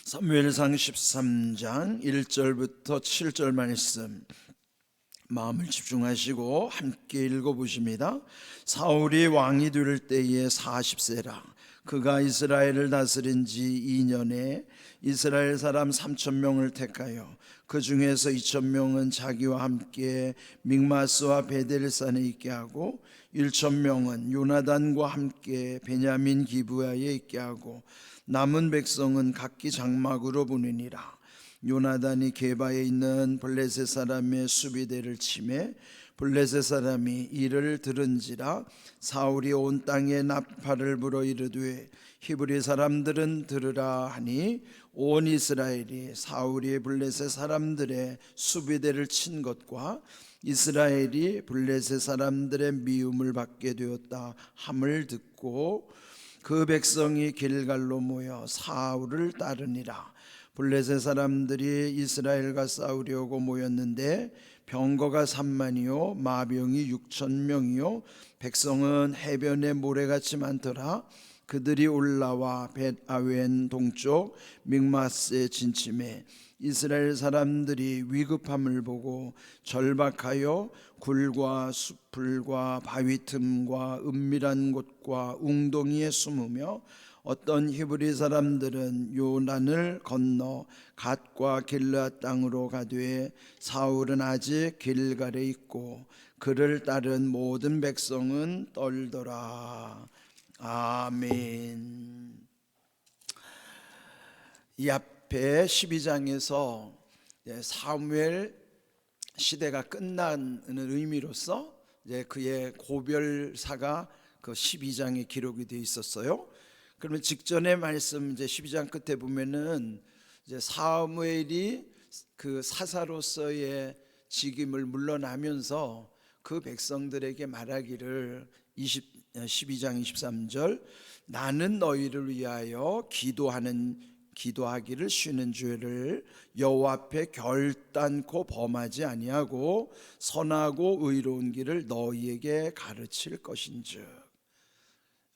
사무엘상 13장 1절부터 7절 말씀 마음을 집중하시고 함께 읽어보십니다. 사울이 왕이 될 때에 40세라. 그가 이스라엘을 다스린 지 2년에 이스라엘 사람 3,000명을 택하여 그 중에서 2,000명은 자기와 함께 믹마스와 베델산에 있게 하고 1,000명은 요나단과 함께 베냐민 기브야에 있게 하고 남은 백성은 각기 장막으로 보내니라. 요나단이 게바에 있는 블레셋 사람의 수비대를 치매 블레셋 사람이 이를 들은지라. 사울이 온 땅에 나팔을 불어 이르되 히브리 사람들은 들으라 하니 온 이스라엘이 사울이 블레셋 사람들의 수비대를 친 것과 이스라엘이 블레셋 사람들의 미움을 받게 되었다 함을 듣고 그 백성이 길갈로 모여 사울을 따르니라. 블레셋 사람들이 이스라엘과 싸우려고 모였는데 병거가 3만이요 마병이 6,000명이요 백성은 해변에 모래같이 많더라. 그들이 올라와 벳아웬 동쪽 믹마스에 진침해 이스라엘 사람들이 위급함을 보고 절박하여 굴과 숲풀과 바위 틈과 은밀한 곳과 웅덩이에 숨으며 어떤 히브리 사람들은 요단을 건너 갓과 길르앗 땅으로 가되 사울은 아직 길갈에 있고 그를 따른 모든 백성은 떨더라. 아멘. 이 앞에 12장에서 사무엘 시대가 끝나는 의미로서 그의 고별사가 그 12장에 기록이 되어 있었어요. 그러면 직전의 말씀 12장 끝에 보면은 사무엘이 그 사사로서의 직임을 물러나면서 그 백성들에게 말하기를 12장 23절 나는 너희를 위하여 기도하기를 쉬는 죄를 여호와 앞에 결단코 범하지 아니하고 선하고 의로운 길을 너희에게 가르칠 것인즉.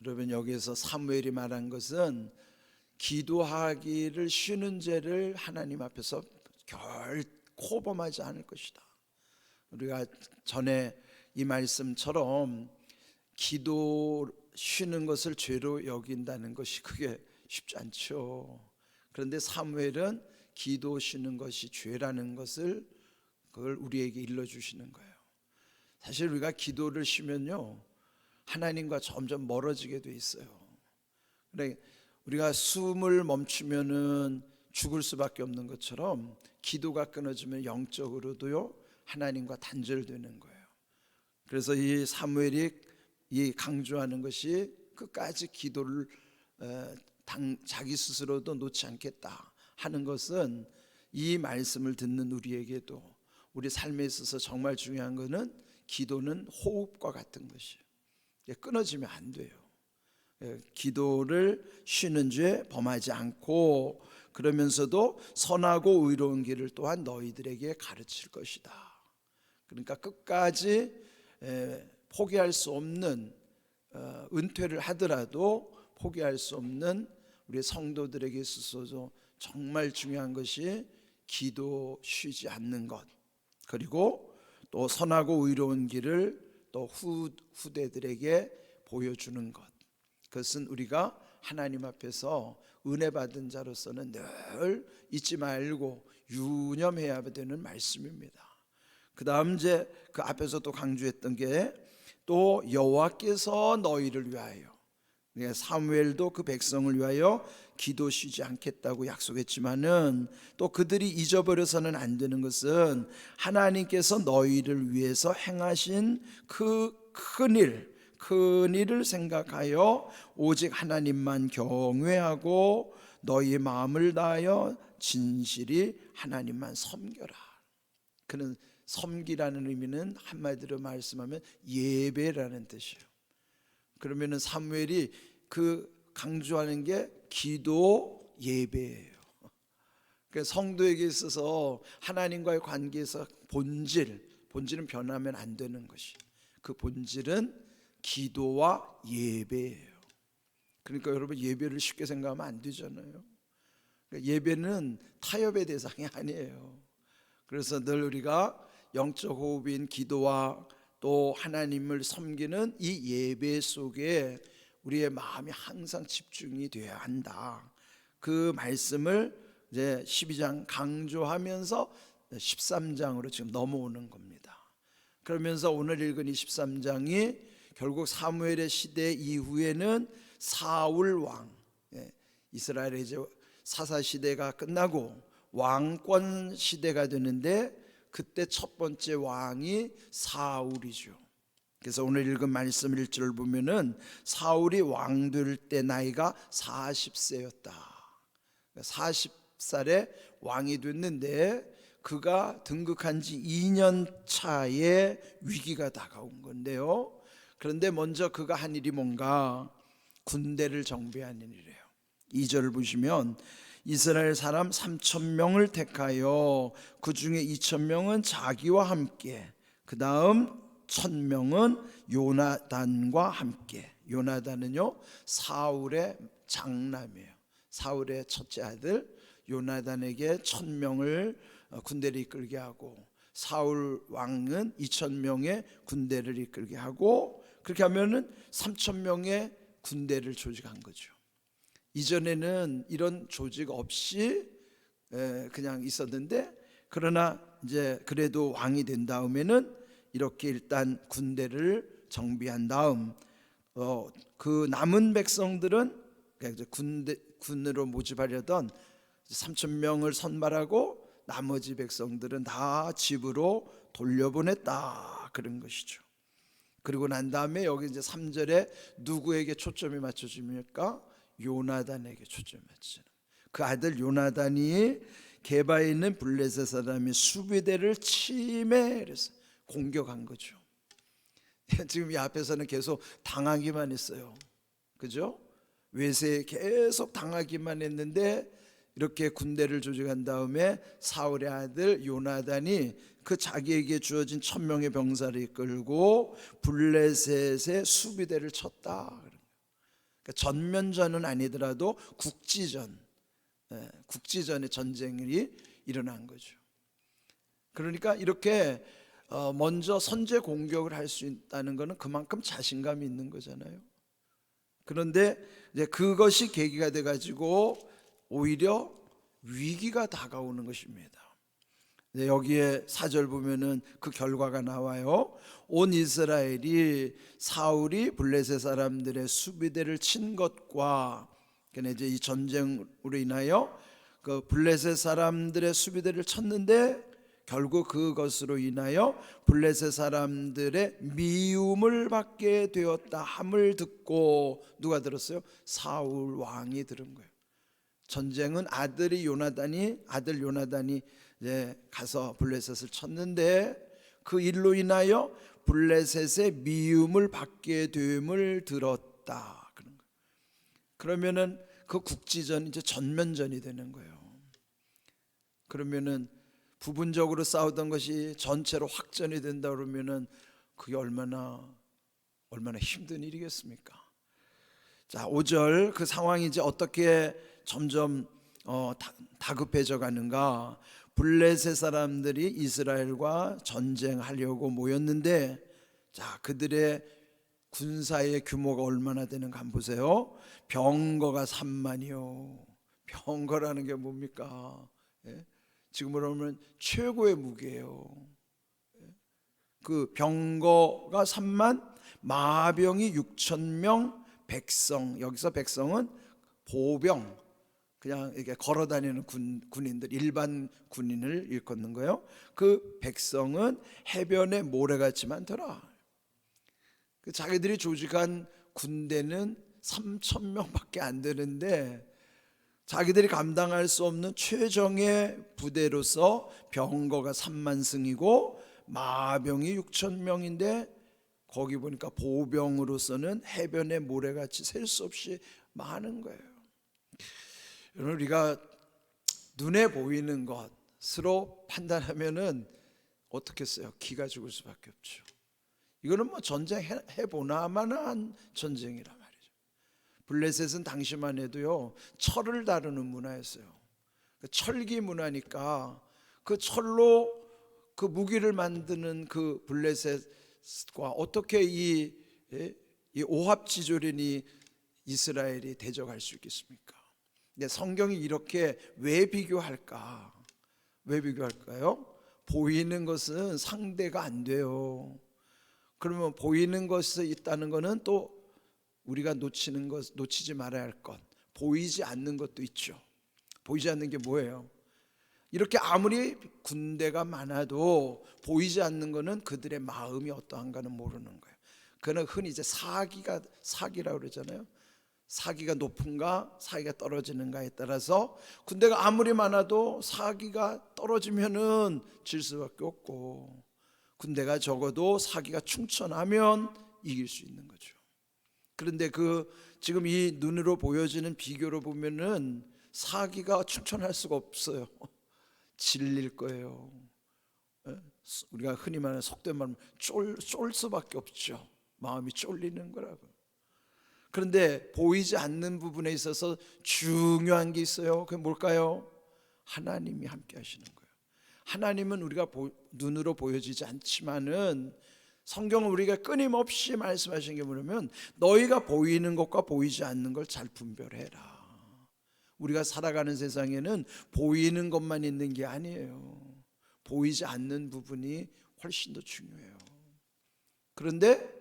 여러분, 여기서 사무엘이 말한 것은 기도하기를 쉬는 죄를 하나님 앞에서 결코 범하지 않을 것이다. 우리가 전에 이 말씀처럼 기도 쉬는 것을 죄로 여긴다는 것이 그게 쉽지 않죠. 그런데 사무엘은 기도 쉬는 것이 죄라는 것을 그걸 우리에게 일러주시는 거예요. 사실 우리가 기도를 쉬면요 하나님과 점점 멀어지게 돼 있어요. 그래, 우리가 숨을 멈추면은 죽을 수밖에 없는 것처럼 기도가 끊어지면 영적으로도요 하나님과 단절되는 거예요. 그래서 이 사무엘이 이 강조하는 것이 끝까지 기도를 자기 스스로도 놓지 않겠다 하는 것은 이 말씀을 듣는 우리에게도 우리 삶에 있어서 정말 중요한 것은 기도는 호흡과 같은 것이에요. 끊어지면 안 돼요. 기도를 쉬는 죄 범하지 않고 그러면서도 선하고 의로운 길을 또한 너희들에게 가르칠 것이다. 그러니까 끝까지 포기할 수 없는 은퇴를 하더라도 포기할 수 없는 우리 성도들에게 있어서 정말 중요한 것이 기도 쉬지 않는 것, 그리고 또 선하고 의로운 길을 또 후대들에게 보여주는 것. 그것은 우리가 하나님 앞에서 은혜 받은 자로서는 늘 잊지 말고 유념해야 되는 말씀입니다. 그 다음 그 앞에서 또 강조했던 게 또 여호와께서 너희를 위하여, 사무엘도 그 백성을 위하여 기도 쉬지 않겠다고 약속했지만은 또 그들이 잊어버려서는 안 되는 것은 하나님께서 너희를 위해서 행하신 그 큰 일을 생각하여 오직 하나님만 경외하고 너희 마음을 다하여 진실이 하나님만 섬겨라. 그는 섬기라는 의미는 한마디로 말씀하면 예배라는 뜻이에요. 그러면은 사무엘이 그 강조하는 게 기도 예배예요. 그러니까 성도에게 있어서 하나님과의 관계에서 본질은 변하면 안 되는 것이, 그 본질은 기도와 예배예요. 그러니까 여러분 예배를 쉽게 생각하면 안 되잖아요. 예배는 타협의 대상이 아니에요. 그래서 늘 우리가 영적 호흡인 기도와 또 하나님을 섬기는 이 예배 속에 우리의 마음이 항상 집중이 되어야 한다. 그 말씀을 이제 12장 강조하면서 13장으로 지금 넘어오는 겁니다. 그러면서 오늘 읽은 이 13장이 결국 사무엘의 시대 이후에는 사울 왕, 이스라엘의 이제 사사 시대가 끝나고 왕권 시대가 되는데 그때 첫 번째 왕이 사울이죠. 그래서 오늘 읽은 말씀 1절을 보면은 사울이 왕 될 때 나이가 40세였다. 40살에 왕이 됐는데 그가 등극한 지 2년 차에 위기가 다가온 건데요. 그런데 먼저 그가 한 일이 뭔가 군대를 정비하는 일이에요. 2절을 보시면 이스라엘 사람 3,000명을 택하여 그 중에 2,000명은 자기와 함께, 그 다음 1,000명은 요나단과 함께. 요나단은요 사울의 장남이에요. 사울의 첫째 아들 요나단에게 1,000명을 군대를 이끌게 하고 사울 왕은 2,000명의 군대를 이끌게 하고, 그렇게 하면은 3,000명의 군대를 조직한 거죠. 이전에는 이런 조직 없이 그냥 있었는데, 그러나 이제 그래도 왕이 된 다음에는 이렇게 일단 군대를 정비한 다음 그 남은 백성들은 이제 군으로 모집하려던 3,000명을 선발하고 나머지 백성들은 다 집으로 돌려보냈다, 그런 것이죠. 그리고 난 다음에 여기 이제 3절에 누구에게 초점이 맞춰집니까? 요나단에게 초점이 맞춰요. 그 아들 요나단이 게바에 있는 블레셋 사람이 수비대를 침해해서 공격한 거죠. 지금 이 앞에서는 계속 당하기만 했어요. 그죠? 외세에 계속 당하기만 했는데 이렇게 군대를 조직한 다음에 사울의 아들 요나단이 그 자기에게 주어진 1,000명의 병사를 이끌고 블레셋의 수비대를 쳤다. 그러니까 전면전은 아니더라도 국지전의 전쟁이 일어난 거죠. 그러니까 이렇게 먼저 선제 공격을 할 수 있다는 것은 그만큼 자신감이 있는 거잖아요. 그런데 이제 그것이 계기가 돼 가지고 오히려 위기가 다가오는 것입니다. 여기에 4절 보면은 그 결과가 나와요. 온 이스라엘이 사울이 블레셋 사람들의 수비대를 친 것과, 그러니까 이제 이 전쟁으로 인하여 그 블레셋 사람들의 수비대를 쳤는데 결국 그것으로 인하여 블레셋 사람들의 미움을 받게 되었다 함을 듣고, 누가 들었어요? 사울 왕이 들은 거예요. 전쟁은 아들 요나단이 이제 가서 블레셋을 쳤는데 그 일로 인하여 블레셋의 미움을 받게 됨을 들었다, 그런 거예요. 그러면은 그 국지전 이제 전면전이 되는 거예요. 그러면은 부분적으로 싸우던 것이 전체로 확전이 된다 그러면은 그게 얼마나 힘든 일이겠습니까? 자, 5절 그 상황이 이제 어떻게 점점 다급해져 가는가. 블레셋 사람들이 이스라엘과 전쟁하려고 모였는데, 자, 그들의 군사의 규모가 얼마나 되는가 한번 보세요. 병거가 3만이요. 병거라는 게 뭡니까? 지금으로 보면 최고의 무기예요. 그 병거가 3만, 마병이 6,000명, 백성, 여기서 백성은 보병, 그냥 이렇게 걸어다니는 군인들, 일반 군인을 일컫는 거예요. 그 백성은 해변에 모래같이 많더라. 자기들이 조직한 군대는 3,000명밖에 안 되는데 자기들이 감당할 수 없는 최정의 부대로서 병거가 3만승이고 마병이 6,000명인데 거기 보니까 보병으로서는 해변에 모래같이 셀 수 없이 많은 거예요. 여러분, 우리가 눈에 보이는 것으로 판단하면은 어떻겠어요? 기가 죽을 수밖에 없죠. 이거는 뭐 전쟁 해보나마나 전쟁이란 말이죠. 블레셋은 당시만 해도요 철을 다루는 문화였어요. 철기 문화니까 그 철로 그 무기를 만드는 그 블레셋과 어떻게 이 오합지졸이니 이스라엘이 대적할 수 있겠습니까? 근데 성경이 이렇게 왜 비교할까? 왜 비교할까요? 보이는 것은 상대가 안 돼요. 그러면 보이는 것이 있다는 것은 또 우리가 놓치지 말아야 할 것, 보이지 않는 것도 있죠. 보이지 않는 게 뭐예요? 이렇게 아무리 군대가 많아도 보이지 않는 것은 그들의 마음이 어떠한가는 모르는 거예요. 그는 흔히 이제 사기라고 그러잖아요. 사기가 높은가 사기가 떨어지는가에 따라서 군대가 아무리 많아도 사기가 떨어지면은 질 수밖에 없고, 군대가 적어도 사기가 충천하면 이길 수 있는 거죠. 그런데 지금 이 눈으로 보여지는 비교로 보면은 사기가 충천할 수가 없어요. 질릴 거예요. 우리가 흔히 말하는 속된 말로 쫄 수밖에 없죠. 마음이 쫄리는 거라고. 그런데 보이지 않는 부분에 있어서 중요한 게 있어요. 그게 뭘까요? 하나님이 함께 하시는 거예요. 하나님은 우리가 눈으로 보여지지 않지만은 성경은 우리가 끊임없이 말씀하신 게 뭐냐면 너희가 보이는 것과 보이지 않는 걸 잘 분별해라. 우리가 살아가는 세상에는 보이는 것만 있는 게 아니에요. 보이지 않는 부분이 훨씬 더 중요해요. 그런데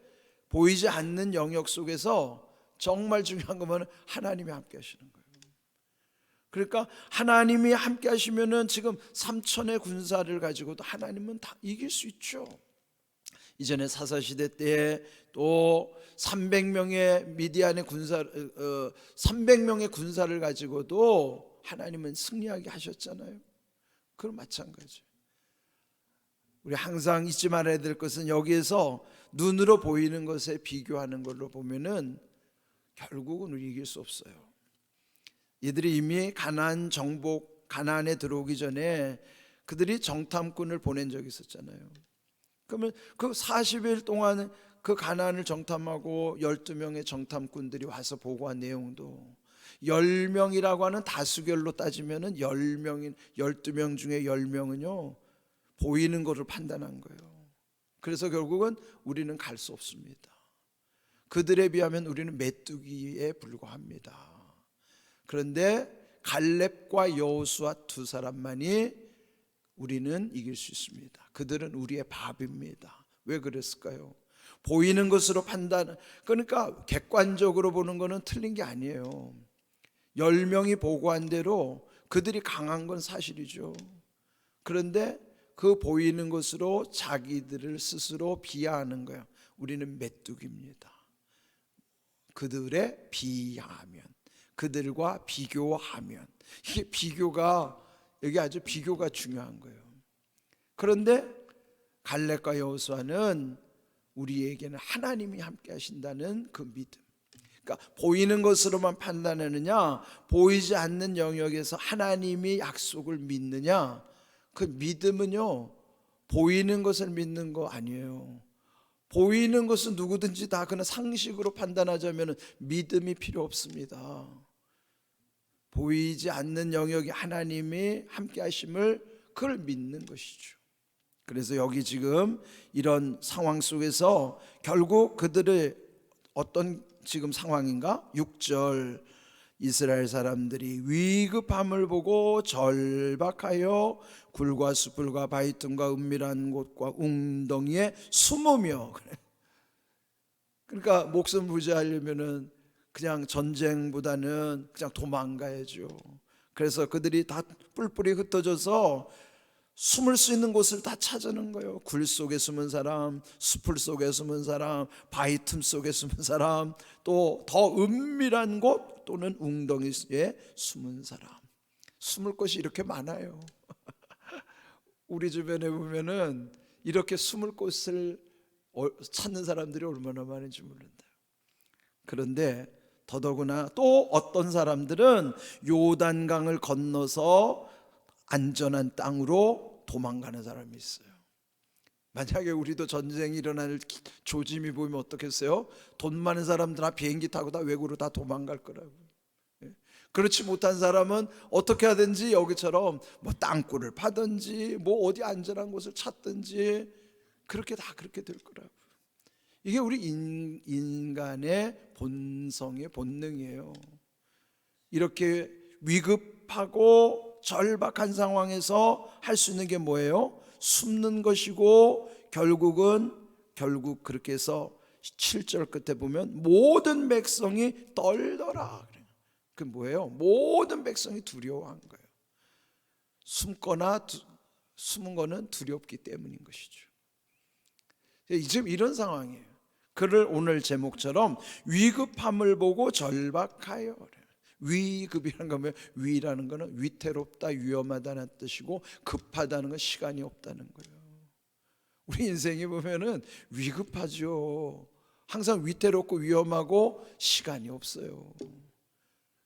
보이지 않는 영역 속에서 정말 중요한 것은 하나님이 함께 하시는 거예요. 그러니까 하나님이 함께 하시면은 지금 3천의 군사를 가지고도 하나님은 다 이길 수 있죠. 이전에 사사시대 때에 또 300명의 미디안의 300명의 군사를 가지고도 하나님은 승리하게 하셨잖아요. 그건 마찬가지. 우리 항상 잊지 말아야 될 것은 여기에서 눈으로 보이는 것에 비교하는 걸로 보면은 결국은 우리 이길 수 없어요. 이들이 이미 가나안에 들어오기 전에 그들이 정탐꾼을 보낸 적이 있었잖아요. 그러면 그 40일 동안 그 가나안을 정탐하고 12명의 정탐꾼들이 와서 보고한 내용도 10명이라고 하는 다수결로 따지면은 12명 중에 10명은요 보이는 것을 판단한 거예요. 그래서 결국은 우리는 갈 수 없습니다. 그들에 비하면 우리는 메뚜기에 불과합니다. 그런데 갈렙과 여호수아 두 사람만이 우리는 이길 수 있습니다. 그들은 우리의 밥입니다. 왜 그랬을까요? 보이는 것으로 판단, 그러니까 객관적으로 보는 것은 틀린 게 아니에요. 10명이 보고한 대로 그들이 강한 건 사실이죠. 그런데 그 보이는 것으로 자기들을 스스로 비하하는 거예요. 우리는 메뚜기입니다. 그들에 비하하면, 그들과 비교하면, 이게 비교가, 여기 아주 비교가 중요한 거예요. 그런데 갈렙과 여호수아는 우리에게는 하나님이 함께 하신다는 그 믿음, 그러니까 보이는 것으로만 판단하느냐, 보이지 않는 영역에서 하나님이 약속을 믿느냐, 그 믿음은요 보이는 것을 믿는 거 아니에요. 보이는 것은 누구든지 다 그냥 상식으로 판단하자면 믿음이 필요 없습니다. 보이지 않는 영역이 하나님이 함께 하심을 그걸 믿는 것이죠. 그래서 여기 지금 이런 상황 속에서 결국 그들의 어떤 지금 상황인가? 6절, 이스라엘 사람들이 위급함을 보고 절박하여 굴과 숯불과 바위틈과 은밀한 곳과 웅덩이에 숨으며, 그러니까 목숨 부지하려면은 그냥 전쟁보다는 그냥 도망가야죠. 그래서 그들이 다 뿔뿔이 흩어져서 숨을 수 있는 곳을 다 찾아는 거예요. 굴 속에 숨은 사람, 숲풀 속에 숨은 사람, 바위 틈 속에 숨은 사람, 또 더 은밀한 곳 또는 웅덩이에 숨은 사람. 숨을 곳이 이렇게 많아요. 우리 주변에 보면은 이렇게 숨을 곳을 찾는 사람들이 얼마나 많은지 모른다. 그런데 더더구나 또 어떤 사람들은 요단강을 건너서 안전한 땅으로 도망가는 사람이 있어요. 만약에 우리도 전쟁이 일어날 조짐이 보이면 어떻겠어요? 돈 많은 사람들 다 비행기 타고 다 외국으로 다 도망갈 거라고. 그렇지 못한 사람은 어떻게 하든지 여기처럼 뭐 땅굴을 파든지 뭐 어디 안전한 곳을 찾든지 그렇게 될 거라고. 이게 우리 인간의 본성의 본능이에요. 이렇게 위급하고 절박한 상황에서 할 수 있는 게 뭐예요? 숨는 것이고 결국 그렇게 해서 7절 끝에 보면 모든 백성이 떨더라. 그 뭐예요? 모든 백성이 두려워한 거예요. 숨은 거는 두렵기 때문인 것이죠. 지금 이런 상황이에요. 그를 오늘 제목처럼 위급함을 보고 절박하여. 위급이라는 거면 위라는 거는 위태롭다, 위험하다는 뜻이고 급하다는 건 시간이 없다는 거예요. 우리 인생에 보면은 위급하죠. 항상 위태롭고 위험하고 시간이 없어요.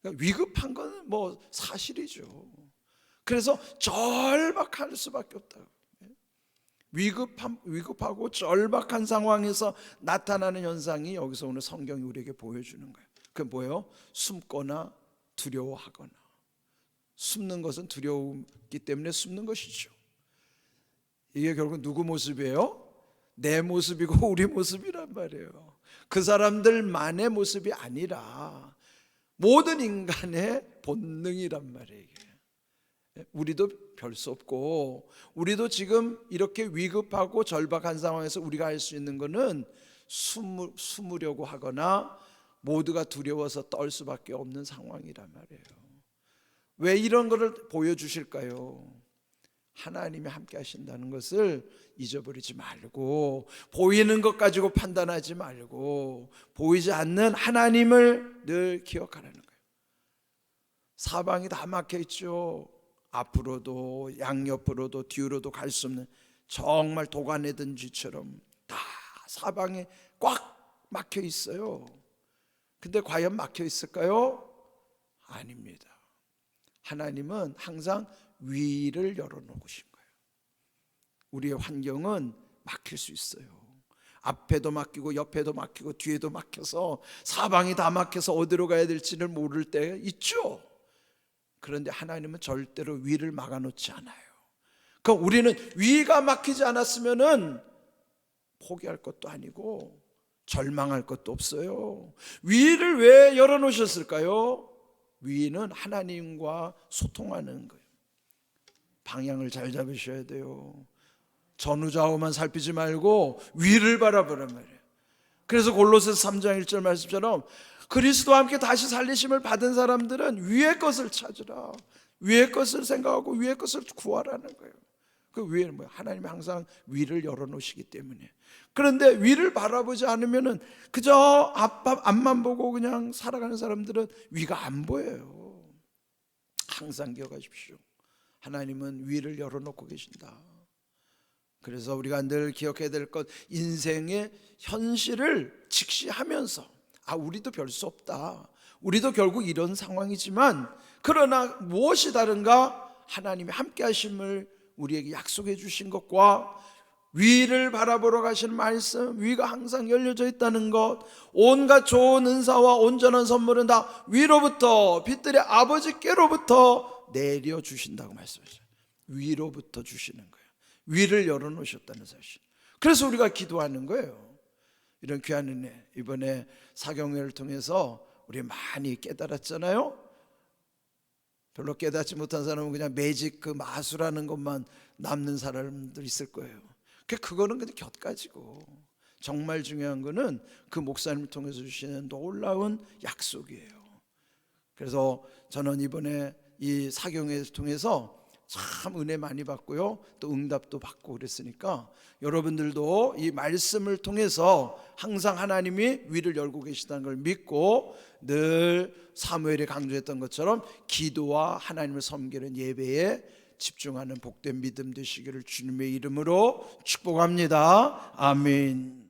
그러니까 위급한 건 뭐 사실이죠. 그래서 절박할 수밖에 없다. 위급하고 절박한 상황에서 나타나는 현상이 여기서 오늘 성경이 우리에게 보여주는 거예요. 그게 뭐예요? 숨거나 두려워하거나. 숨는 것은 두려우기 때문에 숨는 것이죠. 이게 결국 누구 모습이에요? 내 모습이고 우리 모습이란 말이에요. 그 사람들만의 모습이 아니라 모든 인간의 본능이란 말이에요. 우리도 별 수 없고 우리도 지금 이렇게 위급하고 절박한 상황에서 우리가 할 수 있는 거는 숨으려고 하거나 모두가 두려워서 떨 수밖에 없는 상황이란 말이에요. 왜 이런 것을 보여주실까요? 하나님이 함께 하신다는 것을 잊어버리지 말고 보이는 것 가지고 판단하지 말고 보이지 않는 하나님을 늘 기억하라는 거예요. 사방이 다 막혀 있죠. 앞으로도 양옆으로도 뒤로도 갈 수 없는 정말 도가내든 쥐처럼 다 사방에 꽉 막혀 있어요. 근데 과연 막혀 있을까요? 아닙니다. 하나님은 항상 위를 열어놓으신 거예요. 우리의 환경은 막힐 수 있어요. 앞에도 막히고 옆에도 막히고 뒤에도 막혀서 사방이 다 막혀서 어디로 가야 될지를 모를 때 있죠. 그런데 하나님은 절대로 위를 막아놓지 않아요. 그럼 우리는 위가 막히지 않았으면은 포기할 것도 아니고 절망할 것도 없어요. 위를 왜 열어놓으셨을까요? 위는 하나님과 소통하는 거예요. 방향을 잘 잡으셔야 돼요. 전후좌우만 살피지 말고 위를 바라보란 말이에요. 그래서 골로새서 3장 1절 말씀처럼 그리스도와 함께 다시 살리심을 받은 사람들은 위의 것을 찾으라. 위의 것을 생각하고 위의 것을 구하라는 거예요. 그 위에는 뭐예요? 하나님이 항상 위를 열어놓으시기 때문에. 그런데 위를 바라보지 않으면은 그저 앞만 보고 그냥 살아가는 사람들은 위가 안 보여요. 항상 기억하십시오. 하나님은 위를 열어놓고 계신다. 그래서 우리가 늘 기억해야 될 것, 인생의 현실을 직시하면서 우리도 별 수 없다. 우리도 결국 이런 상황이지만 그러나 무엇이 다른가? 하나님이 함께 하심을 우리에게 약속해 주신 것과 위를 바라보러 가시는 말씀, 위가 항상 열려져 있다는 것, 온갖 좋은 은사와 온전한 선물은 다 위로부터 빛들의 아버지께로부터 내려주신다고 말씀하셨어요. 위로부터 주시는 거예요. 위를 열어놓으셨다는 사실. 그래서 우리가 기도하는 거예요. 이런 귀한 은혜, 이번에 사경회를 통해서 우리 많이 깨달았잖아요. 별로 깨닫지 못한 사람은 그냥 매직 그 마술하는 것만 남는 사람들 있을 거예요. 그거는 그냥 곁가지고 정말 중요한 거는 그 목사님을 통해서 주시는 놀라운 약속이에요. 그래서 저는 이번에 이 사경회를 통해서 참 은혜 많이 받고요, 또 응답도 받고 그랬으니까 여러분들도 이 말씀을 통해서 항상 하나님이 위를 열고 계시다는 걸 믿고 늘 사무엘이 강조했던 것처럼 기도와 하나님을 섬기는 예배에 집중하는 복된 믿음 되시기를 주님의 이름으로 축복합니다. 아멘.